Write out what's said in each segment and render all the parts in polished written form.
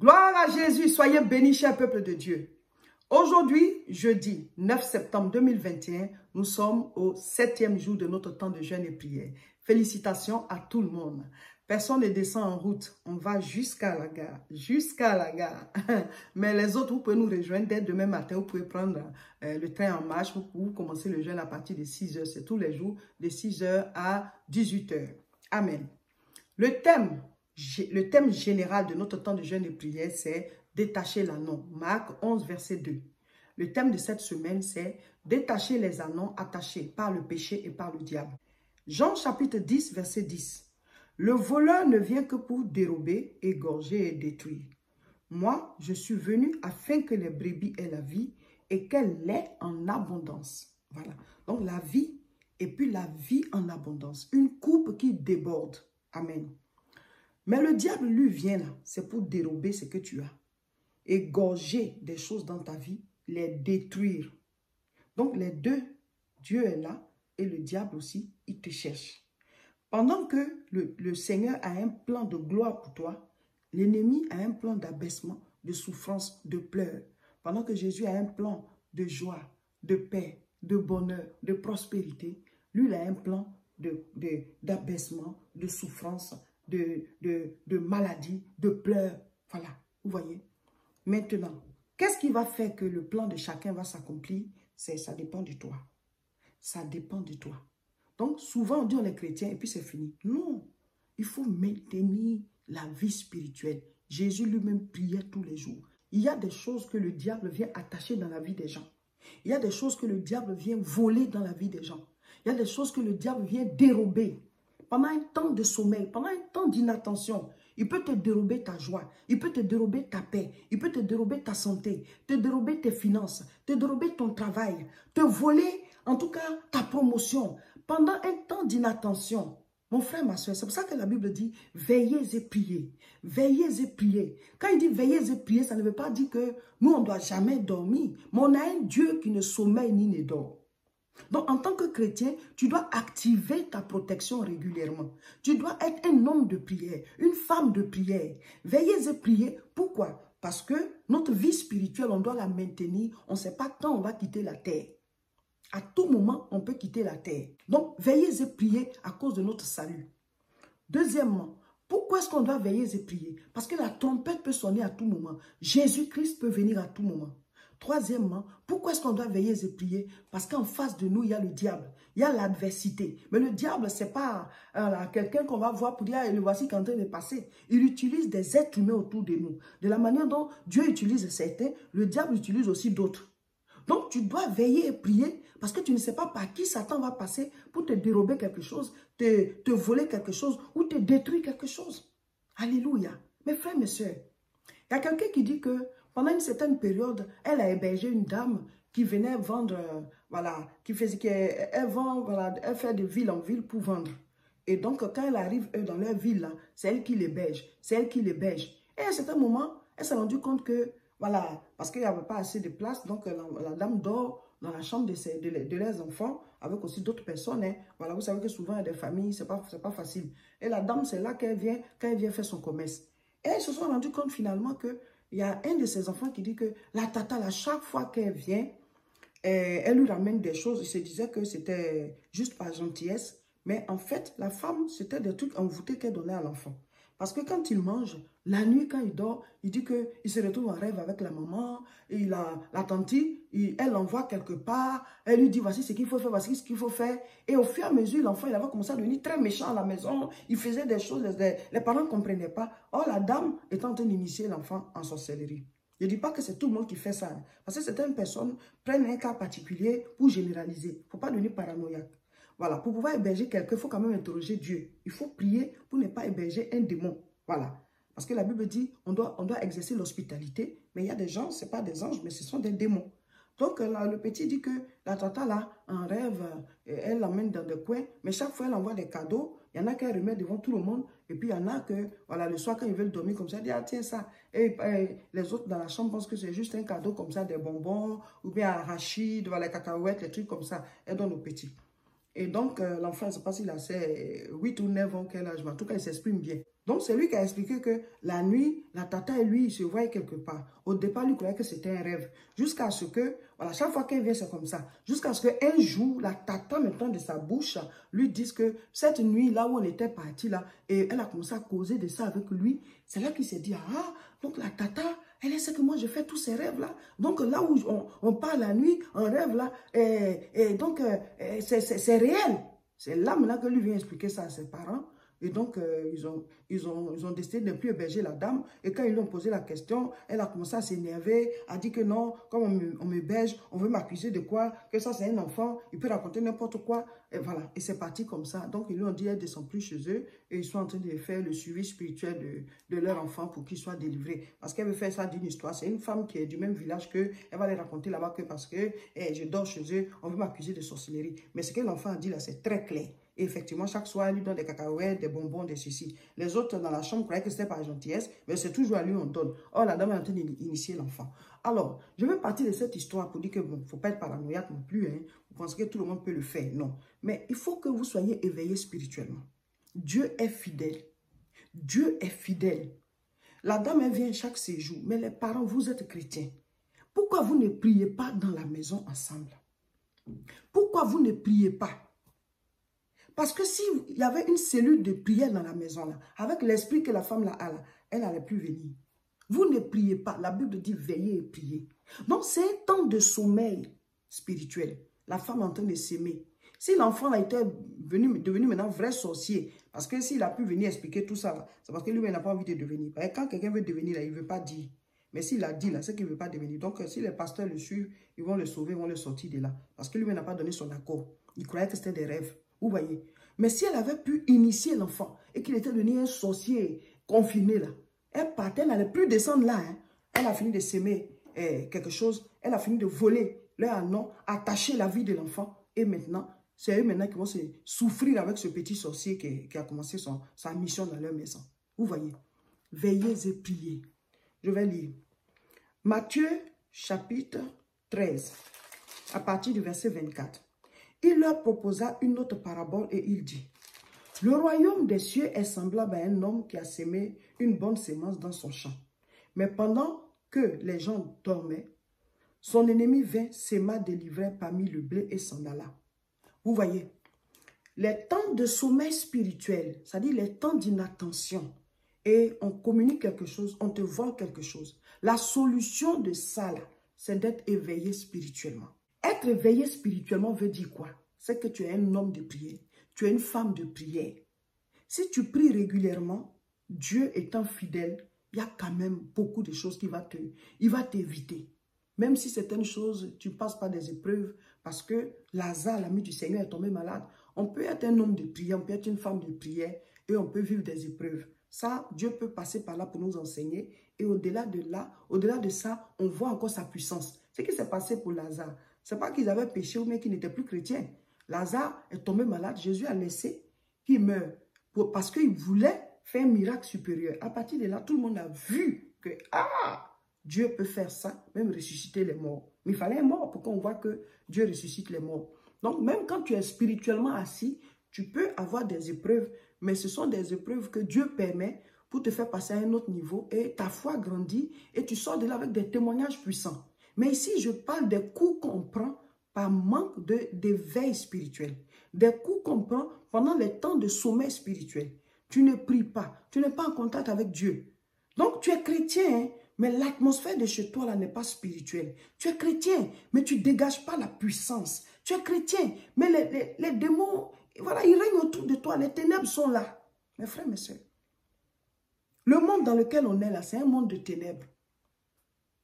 Gloire à Jésus, soyez bénis, cher peuple de Dieu. Aujourd'hui, jeudi 9 septembre 2021, nous sommes au 7e jour de notre temps de jeûne et prière. Félicitations à tout le monde. Personne ne descend en route, on va jusqu'à la gare, Mais les autres, vous pouvez nous rejoindre dès demain matin, vous pouvez prendre le train en marche pour commencer le jeûne à partir de 6 h. C'est tous les jours de 6 h à 18 h. Amen. Le thème général de notre temps de jeûne et prière, c'est détacher l'anneau. Marc 11, verset 2. Le thème de cette semaine, c'est détacher les anneaux attachés par le péché et par le diable. Jean chapitre 10, verset 10. Le voleur ne vient que pour dérober, égorger et détruire. Moi, je suis venu afin que les brebis aient la vie et qu'elle l'ait en abondance. Voilà. Donc la vie et puis la vie en abondance. Une coupe qui déborde. Amen. Mais le diable, lui, vient là. C'est pour dérober ce que tu as. Égorger des choses dans ta vie, les détruire. Donc les deux, Dieu est là et le diable aussi, il te cherche. Pendant que le Seigneur a un plan de gloire pour toi, l'ennemi a un plan d'abaissement, de souffrance, de pleurs. Pendant que Jésus a un plan de joie, de paix, de bonheur, de prospérité, lui, il a un plan d'abaissement, de souffrance, de maladie, de pleurs. Voilà, vous voyez. Maintenant, qu'est-ce qui va faire que le plan de chacun va s'accomplir? Ça dépend de toi. Ça dépend de toi. Donc, souvent, on dit on est chrétien et puis c'est fini. Non, il faut maintenir la vie spirituelle. Jésus lui-même priait tous les jours. Il y a des choses que le diable vient attacher dans la vie des gens. Il y a des choses que le diable vient voler dans la vie des gens. Il y a des choses que le diable vient dérober. Pendant un temps de sommeil, pendant un temps d'inattention, il peut te dérober ta joie, il peut te dérober ta paix, il peut te dérober ta santé, te dérober tes finances, te dérober ton travail, te voler en tout cas ta promotion. Pendant un temps d'inattention, mon frère, ma soeur, c'est pour ça que la Bible dit veillez et priez. Veillez et priez. Quand il dit veillez et priez, ça ne veut pas dire que nous, on ne doit jamais dormir. Mais on a un Dieu qui ne sommeille ni ne dort. Donc, en tant que chrétien, tu dois activer ta protection régulièrement. Tu dois être un homme de prière, une femme de prière. Veillez et priez. Pourquoi? Parce que notre vie spirituelle, on doit la maintenir. On ne sait pas quand on va quitter la terre. À tout moment, on peut quitter la terre. Donc, veillez et priez à cause de notre salut. Deuxièmement, pourquoi est-ce qu'on doit veiller et prier? Parce que la trompette peut sonner à tout moment. Jésus-Christ peut venir à tout moment. Troisièmement, pourquoi est-ce qu'on doit veiller et prier? Parce qu'en face de nous, il y a le diable. Il y a l'adversité. Mais le diable, ce n'est pas quelqu'un qu'on va voir pour dire, le voici qui est en train de passer. Il utilise des êtres humains autour de nous. De la manière dont Dieu utilise certains, le diable utilise aussi d'autres. Donc, tu dois veiller et prier parce que tu ne sais pas par qui Satan va passer pour te dérober quelque chose, te voler quelque chose ou te détruire quelque chose. Alléluia. Mes frères, mes soeurs, il y a quelqu'un qui dit que pendant une certaine période, elle a hébergé une dame qui venait vendre, elle fait de ville en ville pour vendre. Et donc, quand elle arrive dans leur ville, c'est elle qui l'héberge, c'est elle qui l'héberge. Et à un certain moment, elle s'est rendue compte que, voilà, parce qu'il n'y avait pas assez de place, donc la dame dort dans la chambre de leurs enfants, avec aussi d'autres personnes. Hein. Voilà, vous savez que souvent, il y a des familles, c'est pas facile. Et la dame, c'est là qu'elle vient, quand elle vient faire son commerce. Et elles se sont rendues compte finalement que il y a un de ses enfants qui dit que la tata, là, chaque fois qu'elle vient, elle lui ramène des choses. Il se disait que c'était juste par gentillesse. Mais en fait, la femme, c'était des trucs envoûtés qu'elle donnait à l'enfant. Parce que quand il mange, la nuit, quand il dort, il dit qu'il se retrouve en rêve avec la maman. Et la tante, elle l'envoie quelque part. Elle lui dit, voici ce qu'il faut faire, voici ce qu'il faut faire. Et au fur et à mesure, l'enfant, il avait commencé à devenir très méchant à la maison. Il faisait des choses, les parents ne comprenaient pas. Or, la dame est en train d'initier l'enfant en sorcellerie. Je ne dis pas que c'est tout le monde qui fait ça. Hein, parce que certaines personnes prennent un cas particulier pour généraliser. Il ne faut pas devenir paranoïaque. Voilà, pour pouvoir héberger quelqu'un, il faut quand même interroger Dieu. Il faut prier pour ne pas héberger un démon. Voilà. Parce que la Bible dit, on doit exercer l'hospitalité, mais il y a des gens, ce n'est pas des anges, mais ce sont des démons. Donc, là, le petit dit que la tata, là, en rêve, elle l'emmène dans des coins, mais chaque fois, elle envoie des cadeaux. Il y en a qu'elle remet devant tout le monde, et puis il y en a que, voilà, le soir, quand ils veulent dormir comme ça, elle dit, ah, tiens, ça. Et les autres dans la chambre pensent que c'est juste un cadeau comme ça, des bonbons, ou bien arachide, voilà, les cacahuètes, les trucs comme ça. Elle donne aux petits. Et donc, l'enfant, je ne sais pas s'il a 8 ou 9 ans, quel âge, mais en tout cas, il s'exprime bien. Donc, c'est lui qui a expliqué que la nuit, la tata et lui, ils se voyaient quelque part. Au départ, lui croyait que c'était un rêve. Jusqu'à ce que, voilà, chaque fois qu'elle vient, c'est comme ça. Jusqu'à ce qu'un jour, la tata, maintenant de sa bouche, lui dise que cette nuit, là où on était parti, là, et elle a commencé à causer de ça avec lui. C'est là qu'il s'est dit, ah, donc la tata, elle sait que moi, je fais tous ces rêves-là. Donc, là où on part la nuit, on rêve là, donc, c'est réel. C'est là maintenant que lui vient expliquer ça à ses parents. Et donc, ils ont décidé de ne plus héberger la dame. Et quand ils lui ont posé la question, elle a commencé à s'énerver, a dit que non, comme on m'héberge, on veut m'accuser de quoi? Que ça, c'est un enfant, il peut raconter n'importe quoi. Et voilà, et c'est parti comme ça. Donc, ils lui ont dit, elle ne descend plus chez eux. Et ils sont en train de faire le suivi spirituel de leur enfant pour qu'il soit délivré. Parce qu'elle veut faire ça d'une histoire. C'est une femme qui est du même village qu'eux. Elle va les raconter là-bas que parce que je dors chez eux, on veut m'accuser de sorcellerie. Mais ce que l'enfant a dit là, c'est très clair. Et effectivement, chaque soir, elle lui donne des cacahuètes, des bonbons, des ceci. Les autres dans la chambre croyaient que c'était par gentillesse, mais c'est toujours à lui on donne. Or, la dame est en train d'initier l'enfant. Alors, je vais partir de cette histoire pour dire que bon, il ne faut pas être paranoïaque non plus. Hein. Vous pensez que tout le monde peut le faire? Non. Mais il faut que vous soyez éveillés spirituellement. Dieu est fidèle. Dieu est fidèle. La dame, elle vient chaque séjour, mais les parents, vous êtes chrétiens. Pourquoi vous ne priez pas dans la maison ensemble? Pourquoi vous ne priez pas? Parce que s'il y avait une cellule de prière dans la maison, là, avec l'esprit que la femme là a, là, elle n'allait plus venir. Vous ne priez pas. La Bible dit veillez et priez. Donc, c'est un temps de sommeil spirituel. La femme est en train de s'aimer. Si l'enfant a été devenu maintenant vrai sorcier, parce que s'il a pu venir expliquer tout ça, c'est parce que lui, il n'a pas envie de devenir. Quand quelqu'un veut devenir, là, il ne veut pas dire. Mais s'il a dit, là, c'est qu'il ne veut pas devenir. Donc, si les pasteurs le suivent, ils vont le sauver, ils vont le sortir de là. Parce que lui, il n'a pas donné son accord. Il croyait que c'était des rêves. Vous voyez. Mais si elle avait pu initier l'enfant et qu'il était devenu un sorcier confiné là, elle partait, elle n'allait plus descendre là. Hein. Elle a fini de s'aimer quelque chose. Elle a fini de voler leur anon, attacher la vie de l'enfant. Et maintenant, c'est eux maintenant qui vont se souffrir avec ce petit sorcier qui a commencé sa mission dans leur maison. Vous voyez. Veillez et priez. Je vais lire. Matthieu chapitre 13, à partir du verset 24. Il leur proposa une autre parabole et il dit, « Le royaume des cieux est semblable à un homme qui a sémé une bonne sémence dans son champ. Mais pendant que les gens dormaient, son ennemi vint, séma des livrets parmi le blé et s'en alla. » Vous voyez, les temps de sommeil spirituel, c'est-à-dire les temps d'inattention, et on communique quelque chose, on te vole quelque chose. La solution de ça, c'est d'être éveillé spirituellement. Être éveillé spirituellement veut dire quoi? C'est que tu es un homme de prière, tu es une femme de prière. Si tu pries régulièrement, Dieu étant fidèle, il y a quand même beaucoup de choses qu'il va t'éviter. Même si certaines choses, tu ne passes pas des épreuves, parce que Lazare, l'ami du Seigneur, est tombé malade. On peut être un homme de prière, on peut être une femme de prière, et on peut vivre des épreuves. Ça, Dieu peut passer par là pour nous enseigner. Et au-delà de ça, on voit encore sa puissance. Ce qui s'est passé pour Lazare, ce n'est pas qu'ils avaient péché ou bien qu'ils n'étaient plus chrétiens. Lazare est tombé malade. Jésus a laissé qu'il meure parce qu'il voulait faire un miracle supérieur. À partir de là, tout le monde a vu que Dieu peut faire ça, même ressusciter les morts. Mais il fallait un mort pour qu'on voit que Dieu ressuscite les morts. Donc, même quand tu es spirituellement assis, tu peux avoir des épreuves, mais ce sont des épreuves que Dieu permet pour te faire passer à un autre niveau et ta foi grandit et tu sors de là avec des témoignages puissants. Mais ici, je parle des coups qu'on prend par manque d'éveil spirituel. Des coups qu'on prend pendant les temps de sommeil spirituel. Tu ne pries pas, tu n'es pas en contact avec Dieu. Donc, tu es chrétien, hein, mais l'atmosphère de chez toi là n'est pas spirituelle. Tu es chrétien, mais tu ne dégages pas la puissance. Tu es chrétien, mais les démons, voilà, ils règnent autour de toi. Les ténèbres sont là. Mes frères, mes soeurs, le monde dans lequel on est là, c'est un monde de ténèbres.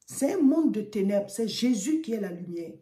C'est un monde de ténèbres. C'est Jésus qui est la lumière.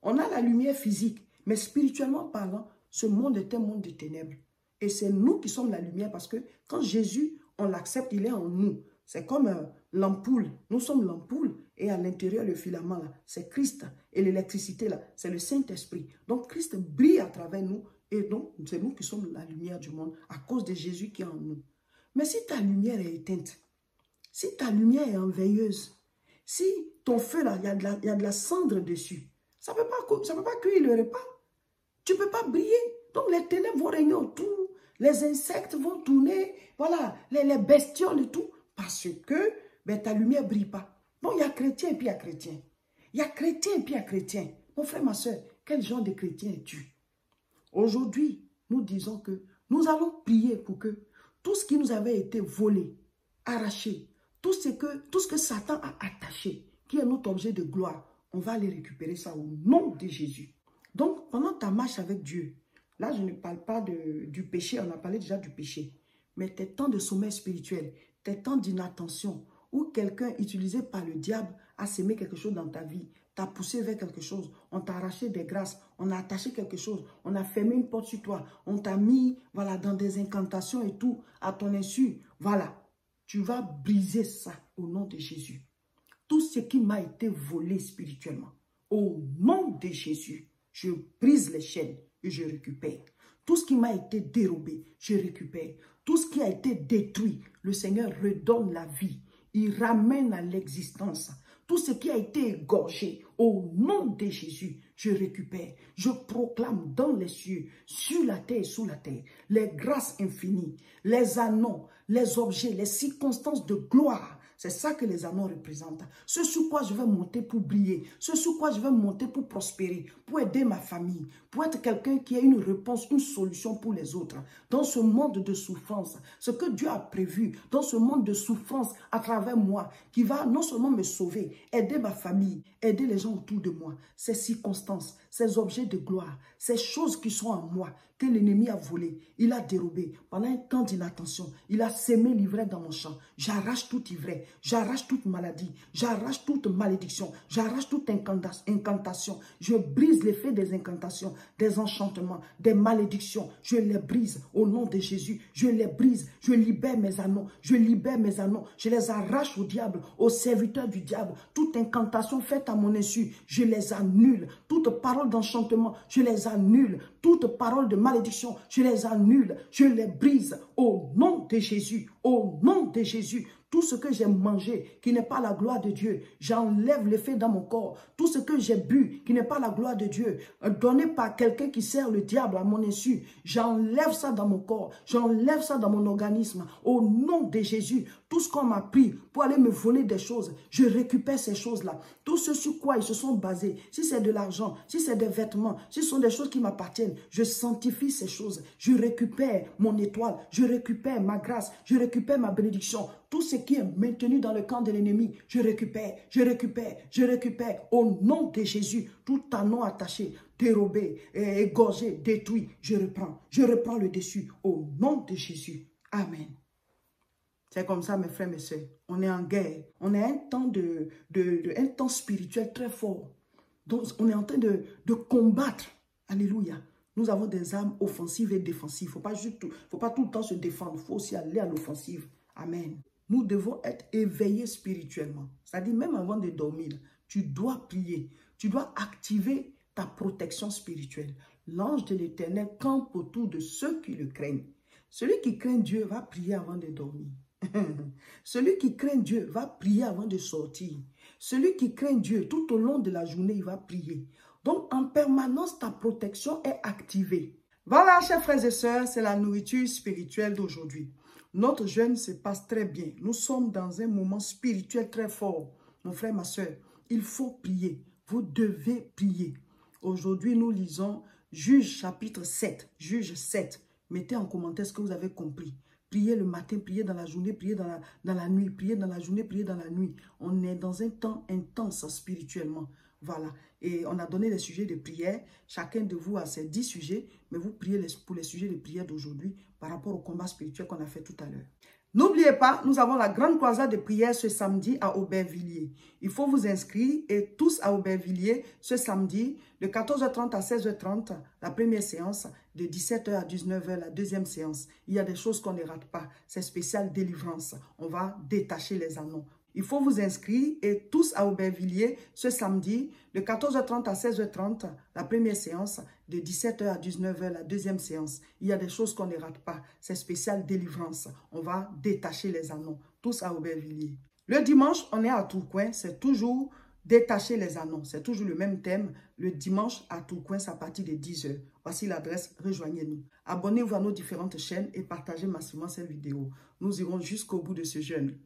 On a la lumière physique, mais spirituellement parlant, ce monde est un monde de ténèbres. Et c'est nous qui sommes la lumière parce que quand Jésus, on l'accepte, il est en nous. C'est comme l'ampoule. Nous sommes l'ampoule et à l'intérieur, le filament, là, c'est Christ. Et l'électricité, là, c'est le Saint-Esprit. Donc, Christ brille à travers nous et donc, c'est nous qui sommes la lumière du monde à cause de Jésus qui est en nous. Mais si ta lumière est éteinte, si ta lumière est enveilleuse, si ton feu, là, il y a de la cendre dessus, ça ne peut pas cuire le repas. Tu ne peux pas briller. Donc, les ténèbres vont régner autour. Les insectes vont tourner, voilà, les bestioles et tout, parce que ben, ta lumière ne brille pas. Bon, il y a chrétien et puis il y a chrétien. Il y a chrétien et puis il y a chrétien. Mon frère, ma soeur, quel genre de chrétien es-tu? Aujourd'hui, nous disons que nous allons prier pour que tout ce qui nous avait été volé, arraché, tout ce que Satan a attaché, qui est notre objet de gloire, on va aller récupérer ça au nom de Jésus. Donc, pendant ta marche avec Dieu, là, je ne parle pas du péché, on a parlé déjà du péché, mais tes temps de sommeil spirituel, tes temps d'inattention, où quelqu'un utilisé par le diable a sémé quelque chose dans ta vie, t'a poussé vers quelque chose, on t'a arraché des grâces, on a attaché quelque chose, on a fermé une porte sur toi, on t'a mis voilà, dans des incantations et tout, à ton insu. Voilà, tu vas briser ça au nom de Jésus. Tout ce qui m'a été volé spirituellement, au nom de Jésus, je brise les chaînes et je récupère. Tout ce qui m'a été dérobé, je récupère. Tout ce qui a été détruit, le Seigneur redonne la vie. Il ramène à l'existence. Tout ce qui a été égorgé, au nom de Jésus, je récupère. Je proclame dans les cieux, sur la terre et sous la terre, les grâces infinies, les annons, les objets, les circonstances de gloire. C'est ça que les anneaux représentent. Ce sur quoi je vais monter pour briller. Ce sur quoi je vais monter pour prospérer, pour aider ma famille, pour être quelqu'un qui a une réponse, une solution pour les autres. Dans ce monde de souffrance, ce que Dieu a prévu, dans ce monde de souffrance à travers moi, qui va non seulement me sauver, aider ma famille, aider les gens autour de moi. Ces circonstances, ces objets de gloire, ces choses qui sont en moi, que l'ennemi a volé, il a dérobé. Pendant un temps d'inattention, il a sémé l'ivraie dans mon champ. J'arrache toute ivraie, j'arrache toute maladie, j'arrache toute malédiction, j'arrache toute incantation. Je brise l'effet des incantations, des enchantements, des malédictions. Je les brise au nom de Jésus. Je les brise, je libère mes anneaux, je libère mes anneaux. Je les arrache au diable, aux serviteurs du diable. Toute incantation faite à mon insu, je les annule. Toute parole d'enchantement, je les annule. Toute parole de malédiction, je les annule, je les brise au nom de Jésus, au nom de Jésus. Tout ce que j'ai mangé qui n'est pas la gloire de Dieu, j'enlève l'effet dans mon corps. Tout ce que j'ai bu qui n'est pas la gloire de Dieu, donné par quelqu'un qui sert le diable à mon insu, j'enlève ça dans mon corps, j'enlève ça dans mon organisme. Au nom de Jésus, tout ce qu'on m'a pris pour aller me voler des choses, je récupère ces choses-là. Tout ce sur quoi ils se sont basés, si c'est de l'argent, si c'est des vêtements, si ce sont des choses qui m'appartiennent, je sanctifie ces choses. Je récupère mon étoile, je récupère ma grâce, je récupère ma bénédiction. Tout ce qui est maintenu dans le camp de l'ennemi, je récupère, je récupère, je récupère. Au nom de Jésus, tout anneau attaché, dérobé, égorgé, détruit, je reprends le dessus. Au nom de Jésus. Amen. C'est comme ça, mes frères, mes soeurs. On est en guerre. On est un temps un temps spirituel très fort. Donc, on est en train de combattre. Alléluia. Nous avons des armes offensives et défensives. Il ne faut pas tout le temps se défendre. Il faut aussi aller à l'offensive. Amen. Nous devons être éveillés spirituellement. C'est-à-dire, même avant de dormir, tu dois prier. Tu dois activer ta protection spirituelle. L'ange de l'Éternel campe autour de ceux qui le craignent. Celui qui craint Dieu va prier avant de dormir. Celui qui craint Dieu va prier avant de sortir. Celui qui craint Dieu, tout au long de la journée, il va prier. Donc, en permanence, ta protection est activée. Voilà, chers frères et sœurs, c'est la nourriture spirituelle d'aujourd'hui. Notre jeûne se passe très bien. Nous sommes dans un moment spirituel très fort. Mon frère, ma soeur, il faut prier. Vous devez prier. Aujourd'hui, nous lisons Juge chapitre 7. Juge 7. Mettez en commentaire ce que vous avez compris. Priez le matin, priez dans la journée, priez dans la nuit, priez dans la journée, priez dans la nuit. On est dans un temps intense spirituellement. Voilà. Et on a donné les sujets de prière. Chacun de vous a ses 10 sujets, mais vous priez pour les sujets de prière d'aujourd'hui par rapport au combat spirituel qu'on a fait tout à l'heure. N'oubliez pas, nous avons la grande croisade de prière ce samedi à Aubervilliers. Il faut vous inscrire et tous à Aubervilliers ce samedi de 14h30 à 16h30, la première séance, de 17h à 19h, la deuxième séance. Il y a des choses qu'on ne rate pas. C'est spécial délivrance. On va détacher les anneaux. Il faut vous inscrire et tous à Aubervilliers ce samedi de 14h30 à 16h30, la première séance, de 17h à 19h, la deuxième séance. Il y a des choses qu'on ne rate pas. C'est spécial délivrance. On va détacher les anneaux. Tous à Aubervilliers. Le dimanche, on est à Tourcoing. C'est toujours Détachez les annonces. C'est toujours le même thème. Le dimanche à Tourcoing, à partir de 10 h. Voici l'adresse. Rejoignez-nous. Abonnez-vous à nos différentes chaînes et partagez massivement cette vidéo. Nous irons jusqu'au bout de ce jeûne.